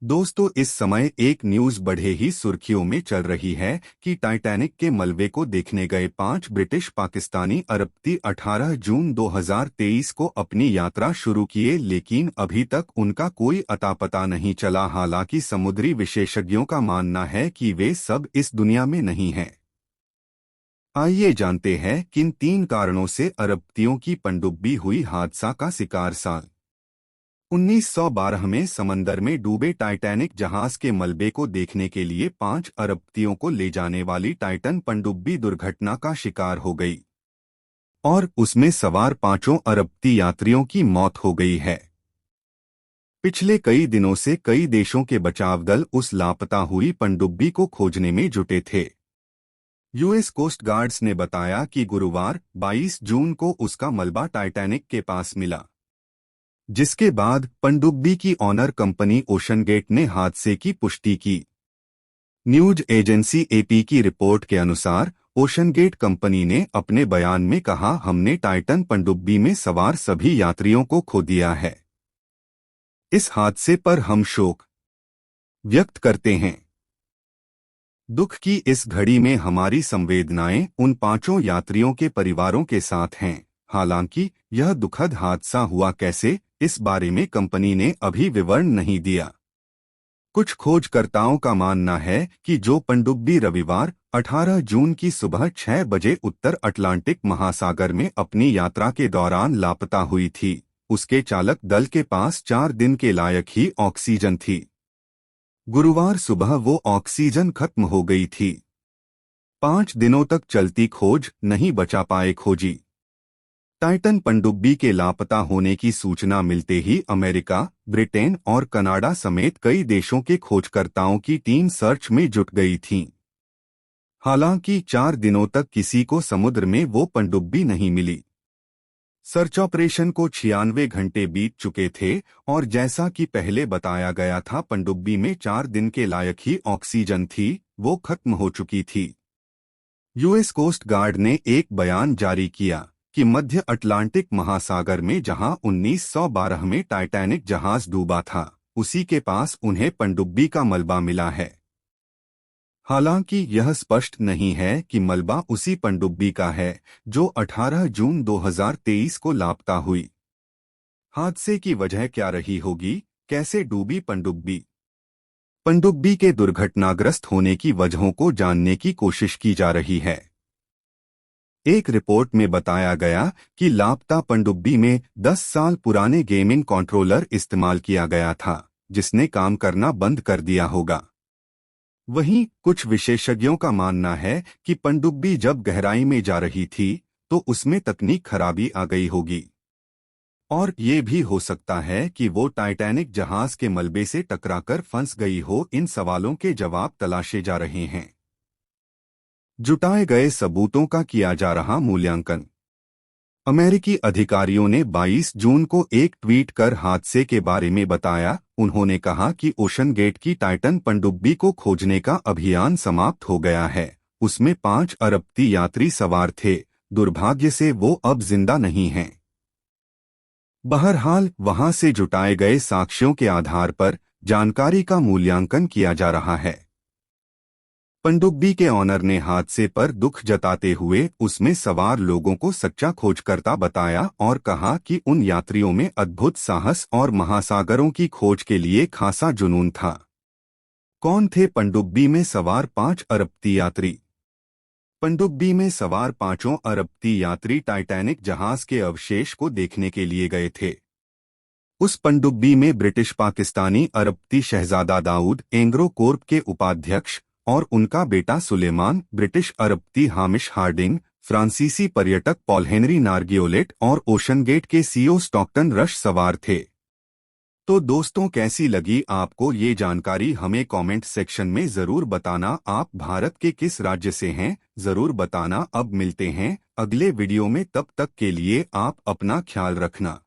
दोस्तों, इस समय एक न्यूज़ बढ़े ही सुर्खियों में चल रही है कि टाइटैनिक के मलबे को देखने गए 5 ब्रिटिश पाकिस्तानी अरबती 18 जून 2023 को अपनी यात्रा शुरू किए, लेकिन अभी तक उनका कोई अता पता नहीं चला। हालांकि समुद्री विशेषज्ञों का मानना है कि वे सब इस दुनिया में नहीं हैं। आइए जानते हैं किन 3 कारणों से अरबतियों की पनडुब्बी हुई हादसा का शिकार। साल 1912 में समंदर में डूबे टाइटैनिक जहाज के मलबे को देखने के लिए 5 अरबतियों को ले जाने वाली टाइटन पनडुब्बी दुर्घटना का शिकार हो गई और उसमें सवार 5 अरबती यात्रियों की मौत हो गई है। पिछले कई दिनों से कई देशों के बचाव दल उस लापता हुई पनडुब्बी को खोजने में जुटे थे। यूएस कोस्ट गार्ड्स ने बताया कि गुरुवार 22 जून को उसका मलबा टाइटैनिक के पास मिला, जिसके बाद पनडुब्बी की ऑनर कंपनी ओशन गेट ने हादसे की पुष्टि की। न्यूज एजेंसी एपी की रिपोर्ट के अनुसार ओशन गेट कंपनी ने अपने बयान में कहा, हमने टाइटन पनडुब्बी में सवार सभी यात्रियों को खो दिया है। इस हादसे पर हम शोक व्यक्त करते हैं। दुख की इस घड़ी में हमारी संवेदनाएं उन 5 यात्रियों के परिवारों के साथ हैं। हालांकि यह दुखद हादसा हुआ कैसे, इस बारे में कंपनी ने अभी विवरण नहीं दिया। कुछ खोजकर्ताओं का मानना है कि जो पनडुब्बी रविवार 18 जून की सुबह 6 बजे उत्तर अटलांटिक महासागर में अपनी यात्रा के दौरान लापता हुई थी, उसके चालक दल के पास 4 दिन के लायक ही ऑक्सीजन थी। गुरुवार सुबह वो ऑक्सीजन खत्म हो गई थी। 5 दिनों तक चलती खोज नहीं बचा पाए खोजी। टाइटन पनडुब्बी के लापता होने की सूचना मिलते ही अमेरिका, ब्रिटेन और कनाडा समेत कई देशों के खोजकर्ताओं की टीम सर्च में जुट गई थी। हालांकि 4 दिनों तक किसी को समुद्र में वो पनडुब्बी नहीं मिली। सर्च ऑपरेशन को 96 घंटे बीत चुके थे और जैसा कि पहले बताया गया था, पनडुब्बी में 4 दिन के लायक ही ऑक्सीजन थी, वो खत्म हो चुकी थी। यूएस कोस्ट गार्ड ने एक बयान जारी किया कि मध्य अटलांटिक महासागर में जहां 1912 में टाइटैनिक जहाज डूबा था, उसी के पास उन्हें पनडुब्बी का मलबा मिला है। हालांकि यह स्पष्ट नहीं है कि मलबा उसी पनडुब्बी का है जो 18 जून 2023 को लापता हुई। हादसे की वजह क्या रही होगी? कैसे डूबी पनडुब्बी? पनडुब्बी के दुर्घटनाग्रस्त होने की वजहों को जानने की कोशिश की जा रही है। एक रिपोर्ट में बताया गया कि लापता पनडुब्बी में 10 साल पुराने गेमिंग कंट्रोलर इस्तेमाल किया गया था, जिसने काम करना बंद कर दिया होगा। वहीं कुछ विशेषज्ञों का मानना है कि पनडुब्बी जब गहराई में जा रही थी तो उसमें तकनीक खराबी आ गई होगी और ये भी हो सकता है कि वो टाइटैनिक जहाज के मलबे से टकराकर फंस गई हो। इन सवालों के जवाब तलाशे जा रहे हैं। जुटाए गए सबूतों का किया जा रहा मूल्यांकन। अमेरिकी अधिकारियों ने 22 जून को एक ट्वीट कर हादसे के बारे में बताया। उन्होंने कहा कि ओशन गेट की टाइटन पनडुब्बी को खोजने का अभियान समाप्त हो गया है। उसमें 5 अरबती यात्री सवार थे। दुर्भाग्य से वो अब जिंदा नहीं हैं। बहरहाल वहां से जुटाए गए साक्ष्यों के आधार पर जानकारी का मूल्यांकन किया जा रहा है। पनडुब्बी के ऑनर ने हादसे पर दुख जताते हुए उसमें सवार लोगों को सच्चा खोजकर्ता बताया और कहा कि उन यात्रियों में अद्भुत साहस और महासागरों की खोज के लिए खासा जुनून था। कौन थे पनडुब्बी में सवार 5 अरबती यात्री? पनडुब्बी में सवार 5 अरबती यात्री टाइटैनिक जहाज के अवशेष को देखने के लिए गए थे। उस पनडुब्बी में ब्रिटिश पाकिस्तानी अरबती शहजादा दाऊद एंग्रो कॉर्प के उपाध्यक्ष और उनका बेटा सुलेमान, ब्रिटिश अरबती हामिश हार्डिंग, फ्रांसीसी पर्यटक पॉल हेनरी नार्गियोलेट और ओशन गेट के सीईओ स्टॉकटन रश सवार थे। तो दोस्तों, कैसी लगी आपको ये जानकारी? हमें कमेंट सेक्शन में ज़रूर बताना। आप भारत के किस राज्य से हैं, ज़रूर बताना। अब मिलते हैं अगले वीडियो में, तब तक के लिए आप अपना ख्याल रखना।